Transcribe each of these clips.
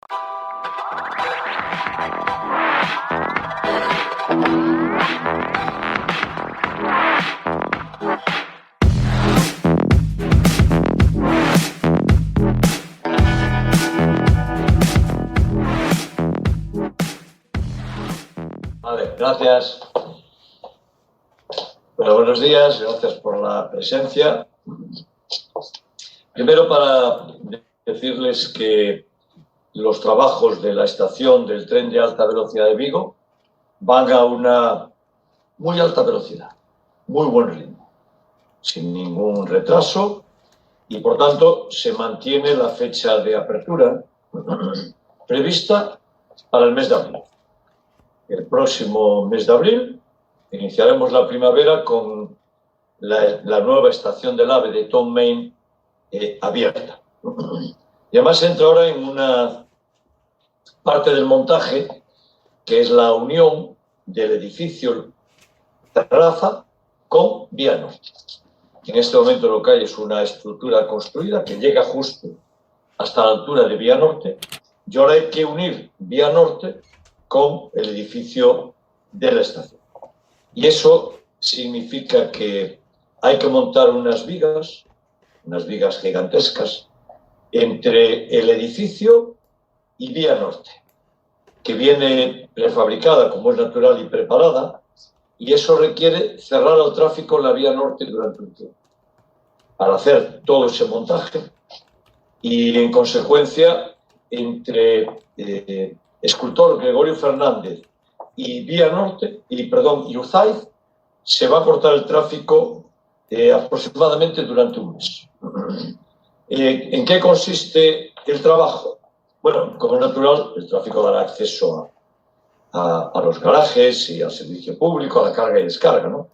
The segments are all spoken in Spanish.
Vale, gracias. Bueno, buenos días, gracias por la presencia. Primero, para decirles que los trabajos de la estación del tren de alta velocidad de Vigo van a una muy alta velocidad, muy buen ritmo, sin ningún retraso, y por tanto se mantiene la fecha de apertura prevista para el mes de abril. El próximo mes de abril iniciaremos la primavera con la nueva estación del AVE de Tom Main abierta. Y además entra ahora en una parte del montaje que es la unión del edificio terraza con vía norte. En este momento lo que hay es una estructura construida que llega justo hasta la altura de vía norte y ahora hay que unir vía norte con el edificio de la estación. Y eso significa que hay que montar unas vigas gigantescas entre el edificio y vía norte, que viene prefabricada, como es natural, y preparada, y eso requiere cerrar al tráfico en la vía norte durante un tiempo, para hacer todo ese montaje, y en consecuencia, entre Escultor Gregorio Fernández y vía norte, y Uzaiz, se va a cortar el tráfico aproximadamente durante un mes. ¿En qué consiste el trabajo? Bueno, como es natural, el tráfico dará acceso a los garajes y al servicio público, a la carga y descarga, ¿no?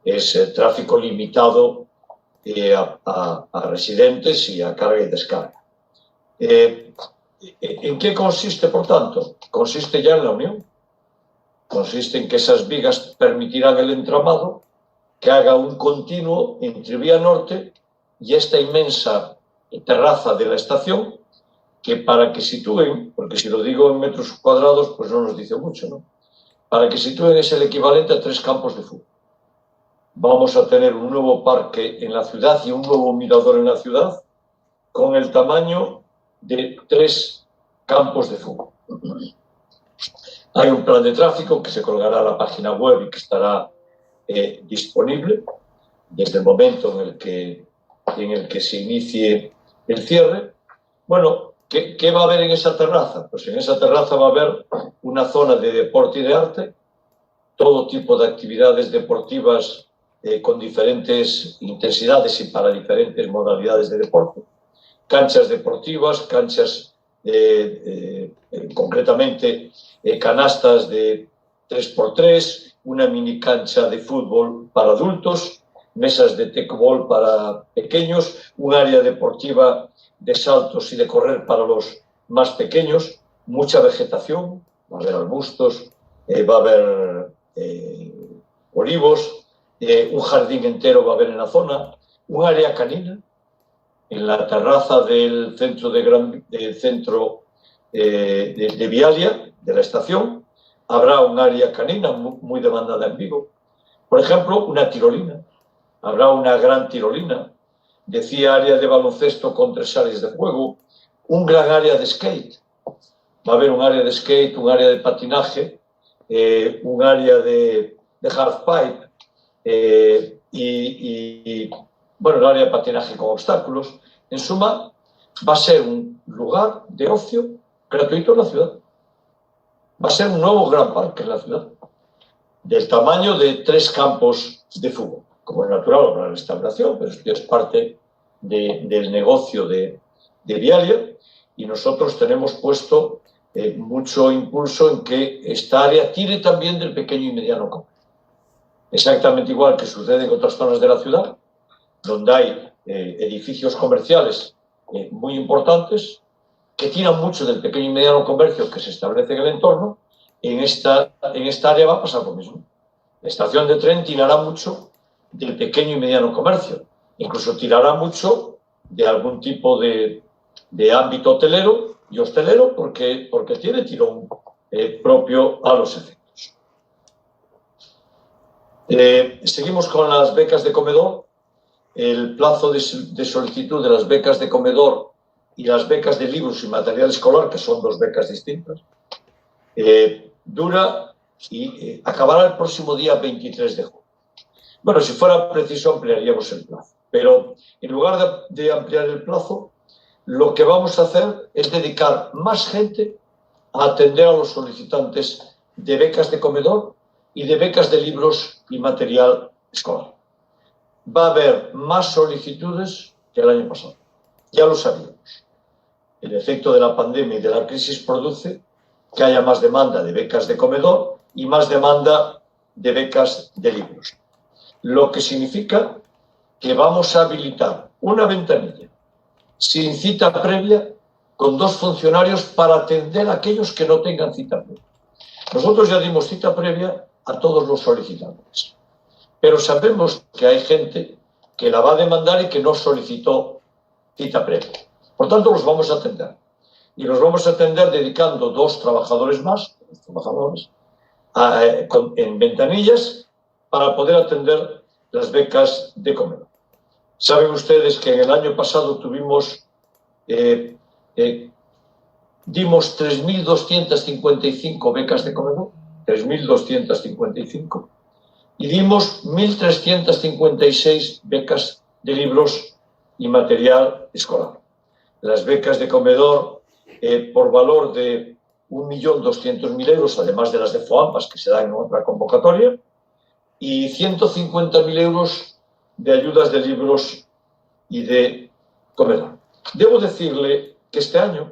Es tráfico limitado a residentes y a carga y descarga. ¿En qué consiste, por tanto? Consiste ya en la unión. Consiste en que esas vigas permitirán el entramado que haga un continuo entre vía norte y esta inmensa terraza de la estación, que para que sitúen, porque si lo digo en metros cuadrados, pues no nos dice mucho, ¿no? Para que sitúen es el equivalente a 3 campos de fútbol. Vamos a tener un nuevo parque en la ciudad y un nuevo mirador en la ciudad con el tamaño de 3 campos de fútbol. Hay un plan de tráfico que se colgará a la página web y que estará disponible desde el momento en el que se inicie el cierre. Bueno, ¿qué va a haber en esa terraza? Pues en esa terraza va a haber una zona de deporte y de arte, todo tipo de actividades deportivas con diferentes intensidades y para diferentes modalidades de deporte, canchas deportivas, canchas concretamente canastas de 3x3, una mini cancha de fútbol para adultos, mesas de tecbol para pequeños, un área deportiva de saltos y de correr para los más pequeños, mucha vegetación, va a haber arbustos, va a haber olivos, un jardín entero va a haber en la zona, un área canina en la terraza del centro de Vialia, de la estación, habrá un área canina muy demandada en Vigo. Por ejemplo, una tirolina. Habrá una gran tirolina. Decía área de baloncesto con 3 áreas de juego. Un gran área de skate. Va a haber un área de skate, un área de patinaje, un área de halfpipe bueno, el área de patinaje con obstáculos. En suma, va a ser un lugar de ocio gratuito en la ciudad. Va a ser un nuevo gran parque en la ciudad, del tamaño de 3 campos de fútbol. Como es natural, habrá restauración, pero esto es parte del negocio de Vialia, y nosotros tenemos puesto mucho impulso en que esta área tire también del pequeño y mediano comercio. Exactamente igual que sucede en otras zonas de la ciudad, donde hay edificios comerciales muy importantes que tiran mucho del pequeño y mediano comercio que se establece en el entorno. En esta área va a pasar lo mismo. La estación de tren tirará mucho del pequeño y mediano comercio, incluso tirará mucho de algún tipo de ámbito hotelero y hostelero porque tiene tirón propio a los efectos. Seguimos con las becas de comedor. El plazo de solicitud de las becas de comedor y las becas de libros y material escolar, que son dos becas distintas, dura y acabará el próximo día 23 de junio. Bueno, si fuera preciso ampliaríamos el plazo, pero en lugar de ampliar el plazo, lo que vamos a hacer es dedicar más gente a atender a los solicitantes de becas de comedor y de becas de libros y material escolar. Va a haber más solicitudes que el año pasado. Ya lo sabíamos. El efecto de la pandemia y de la crisis produce que haya más demanda de becas de comedor y más demanda de becas de libros. Lo que significa que vamos a habilitar una ventanilla sin cita previa con 2 funcionarios para atender a aquellos que no tengan cita previa. Nosotros ya dimos cita previa a todos los solicitantes, pero sabemos que hay gente que la va a demandar y que no solicitó cita previa. Por tanto, los vamos a atender. Y los vamos a atender dedicando 2 trabajadores más, en ventanillas para poder atender las becas de comedor. Saben ustedes que en el año pasado dimos 3.255 becas de comedor, 3.255, y dimos 1.356 becas de libros y material escolar. Las becas de comedor por valor de 1.200.000 euros, además de las de FOAMPAS que se dan en otra convocatoria, y 150.000 euros de ayudas de libros y de comedor. Debo decirle que este año,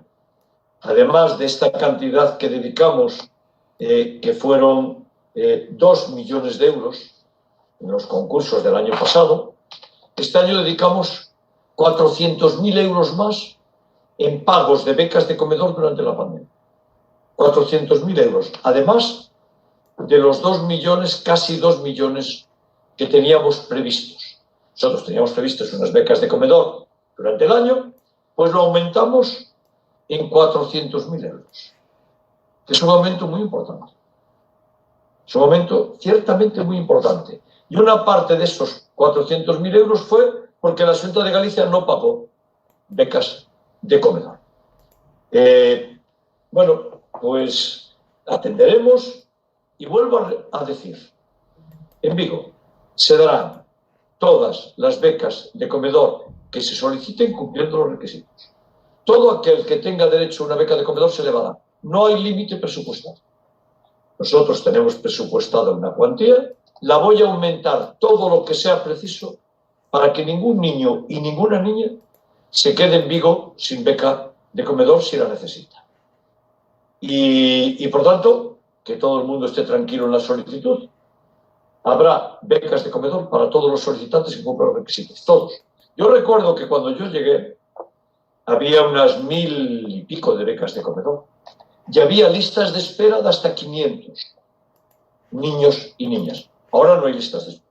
además de esta cantidad que dedicamos, que fueron 2 millones de euros en los concursos del año pasado, este año dedicamos 400.000 euros más en pagos de becas de comedor durante la pandemia. 400.000 euros, además de los 2 millones, casi 2 millones que teníamos previstos. Nosotros teníamos previstos unas becas de comedor durante el año, pues lo aumentamos en 400.000 euros. Es un aumento muy importante. Es un aumento ciertamente muy importante. Y una parte de esos 400.000 euros fue porque la Xunta de Galicia no pagó becas de comedor. Bueno, pues atenderemos y vuelvo a decir, en Vigo se darán todas las becas de comedor que se soliciten cumpliendo los requisitos. Todo aquel que tenga derecho a una beca de comedor se le va a dar. No hay límite presupuestario. Nosotros tenemos presupuestada una cuantía, la voy a aumentar todo lo que sea preciso para que ningún niño y ninguna niña se quede en Vigo sin beca de comedor si la necesita. Y por tanto, que todo el mundo esté tranquilo en la solicitud. Habrá becas de comedor para todos los solicitantes que cumplan los requisitos, todos. Yo recuerdo que cuando yo llegué había unas 1.000 y pico de becas de comedor y había listas de espera de hasta 500 niños y niñas. Ahora no hay listas de espera.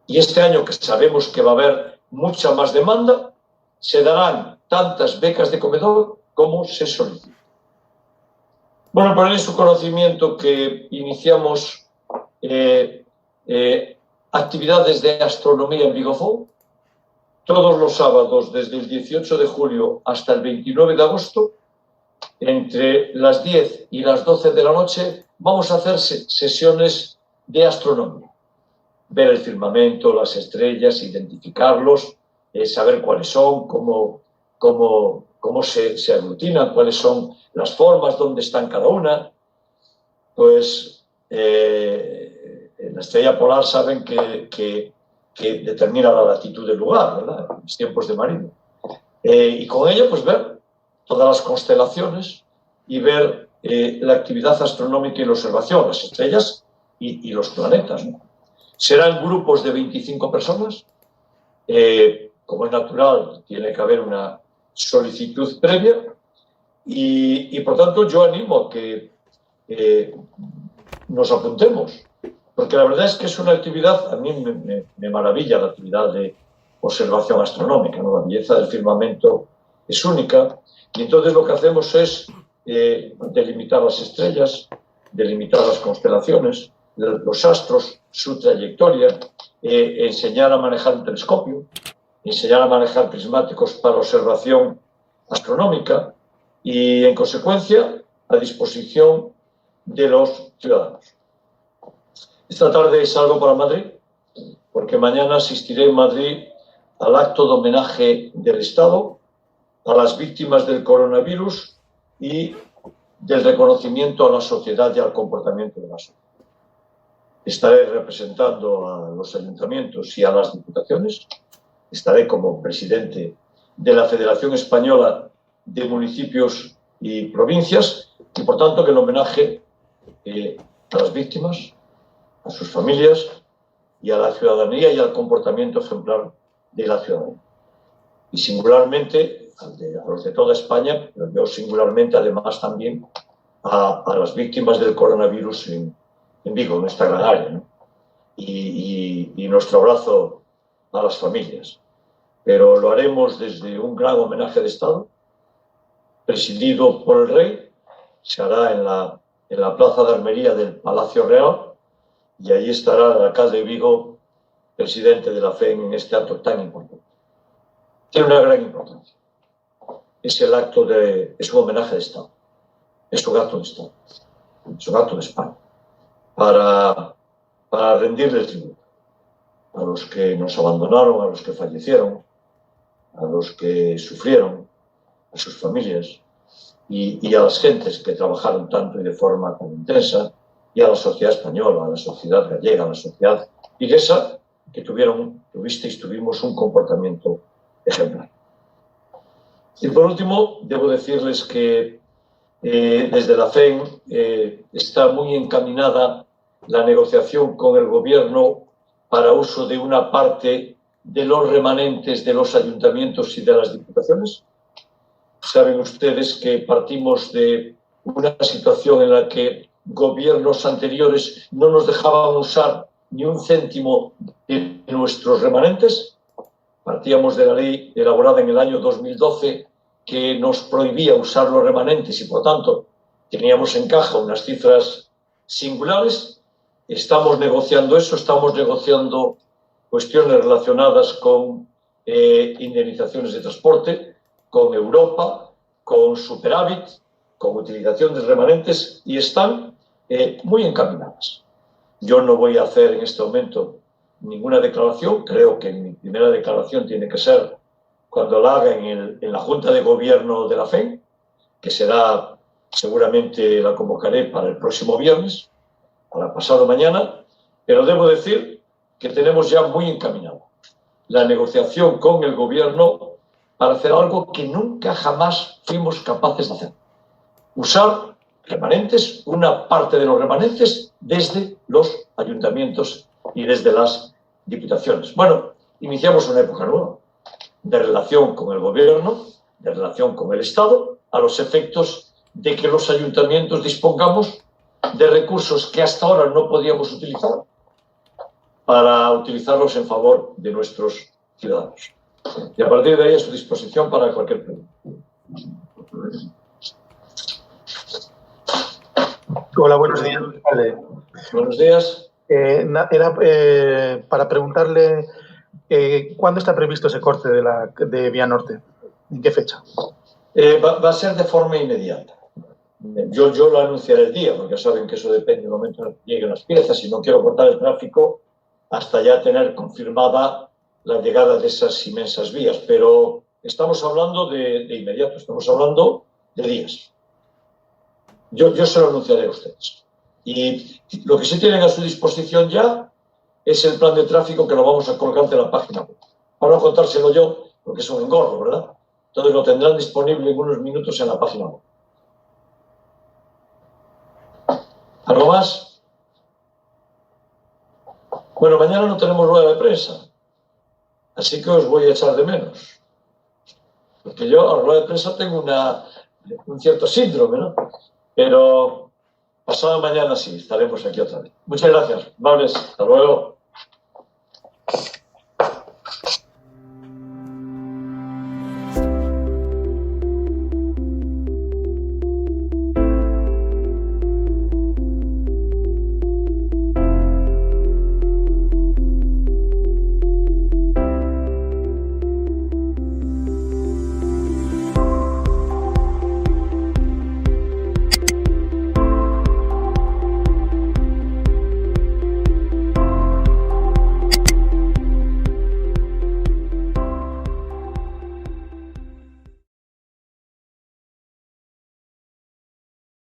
Y este año, que sabemos que va a haber mucha más demanda, se darán tantas becas de comedor como se soliciten. Bueno, poner en su conocimiento que iniciamos actividades de astronomía en Vigofó todos los sábados desde el 18 de julio hasta el 29 de agosto, entre las 10 y las 12 de la noche, vamos a hacer sesiones de astronomía. Ver el firmamento, las estrellas, identificarlos, saber cuáles son, cómo se aglutinan, cuáles son las formas, dónde están cada una. Pues en la estrella polar saben que determina la latitud del lugar, ¿verdad? En los tiempos de marino. Y con ello, pues ver todas las constelaciones y ver la actividad astronómica y la observación, las estrellas y los planetas, ¿no? Serán grupos de 25 personas. Como es natural, tiene que haber una solicitud previa y por tanto, yo animo a que nos apuntemos, porque la verdad es que es una actividad, a mí me maravilla la actividad de observación astronómica, ¿no? La belleza del firmamento es única, y entonces lo que hacemos es delimitar las estrellas, delimitar las constelaciones, los astros, su trayectoria, enseñar a manejar un telescopio, enseñar a manejar prismáticos para observación astronómica y, en consecuencia, a disposición de los ciudadanos. Esta tarde salgo para Madrid, porque mañana asistiré en Madrid al acto de homenaje del Estado a las víctimas del coronavirus y del reconocimiento a la sociedad y al comportamiento de la sociedad. Estaré representando a los ayuntamientos y a las diputaciones. Estaré como presidente de la Federación Española de Municipios y Provincias y, por tanto, que el homenaje a las víctimas, a sus familias y a la ciudadanía y al comportamiento ejemplar de la ciudadanía. Y singularmente a los de toda España, pero yo singularmente además también a las víctimas del coronavirus en Vigo, en esta gran área, ¿no? Y nuestro abrazo a las familias. Pero lo haremos desde un gran homenaje de Estado, presidido por el Rey. Se hará en la Plaza de Armería del Palacio Real, y allí estará el alcalde de Vigo, presidente de la FEN, en este acto tan importante. Tiene una gran importancia. Es un homenaje de Estado. Es un acto de Estado. Es un acto de España. Para rendirle tributo a los que nos abandonaron, a los que fallecieron, a los que sufrieron, a sus familias y a las gentes que trabajaron tanto y de forma tan intensa, y a la sociedad española, a la sociedad gallega, a la sociedad viguesa, que tuvimos un comportamiento ejemplar. Y por último, debo decirles que desde la FEN está muy encaminada la negociación con el Gobierno para uso de una parte de los remanentes de los ayuntamientos y de las diputaciones. Saben ustedes que partimos de una situación en la que gobiernos anteriores no nos dejaban usar ni un céntimo de nuestros remanentes. Partíamos de la ley elaborada en el año 2012 que nos prohibía usar los remanentes y, por tanto, teníamos en caja unas cifras singulares. Estamos negociando eso, estamos negociando cuestiones relacionadas con indemnizaciones de transporte, con Europa, con superávit, con utilización de remanentes, y están muy encaminadas. Yo no voy a hacer en este momento ninguna declaración. Creo que mi primera declaración tiene que ser cuando la haga en la Junta de Gobierno de la FEN, que será, seguramente la convocaré para el próximo viernes, para pasado mañana, pero debo decir que tenemos ya muy encaminada la negociación con el Gobierno para hacer algo que nunca jamás fuimos capaces de hacer. Usar remanentes, una parte de los remanentes, desde los ayuntamientos y desde las diputaciones. Bueno, iniciamos una época nueva de relación con el Gobierno, de relación con el Estado, a los efectos de que los ayuntamientos dispongamos de recursos que hasta ahora no podíamos utilizar para utilizarlos en favor de nuestros ciudadanos. Y a partir de ahí a su disposición para cualquier pregunta. Hola, buenos días. Buenos días. Era para preguntarle ¿cuándo está previsto ese corte de Vía Norte? ¿En qué fecha? Va a ser de forma inmediata. Yo lo anunciaré el día, porque saben que eso depende del momento en que lleguen las piezas, y no quiero cortar el tráfico hasta ya tener confirmada la llegada de esas inmensas vías. Pero estamos hablando de inmediato, estamos hablando de días. Yo se lo anunciaré a ustedes. Y lo que sí tienen a su disposición ya es el plan de tráfico, que lo vamos a colgar de la página web. Para no contárselo yo, porque es un engorro, ¿verdad? Entonces lo tendrán disponible en unos minutos en la página web. ¿Algo más? Bueno, mañana no tenemos rueda de prensa, así que os voy a echar de menos. Porque yo a la rueda de prensa tengo un cierto síndrome, ¿no? Pero pasado mañana sí, estaremos aquí otra vez. Muchas gracias, amables. Hasta luego.